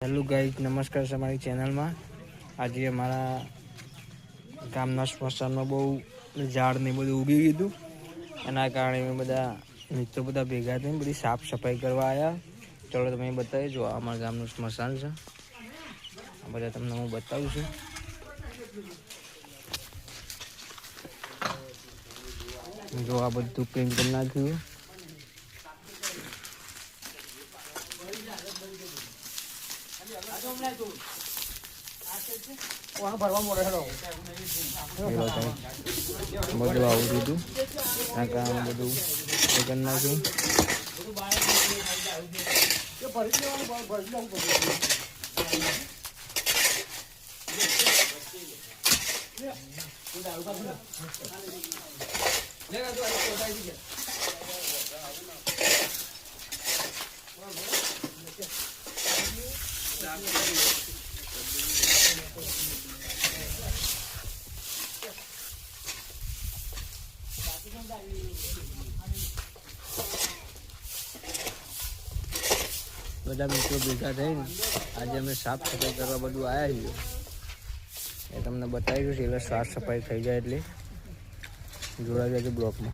Hello guys, નમસ્કાર છે અમારી ચેનલમાં. આજે અમારા ગામના સ્મશાનમાં બહુ ઝાડ ને બધું ઉગી ગયું હતું. એના કારણે બધા મિત્રો બધા ભેગા થઈને બધી સાફ સફાઈ કરવા આવ્યા. ચલો તમે બતાવી જો અમારા ગામનું સ્મશાન છે. આ બધા તમને હું બતાવું છું. જો આ બધું ક્લીન કરી નાખ્યું. બધું આવું દીધું આ કામ બધું કરી નાખ્યું. બધા મિત્રો ભેગા થઈને આજે અમે સાફ સફાઈ કરવા બધું આવ્યા છીએ. એ તમને બતાવી દઉં છું એટલે સાફ સફાઈ થઈ જાય એટલે જોડાઈ જાય બ્લોકમાં.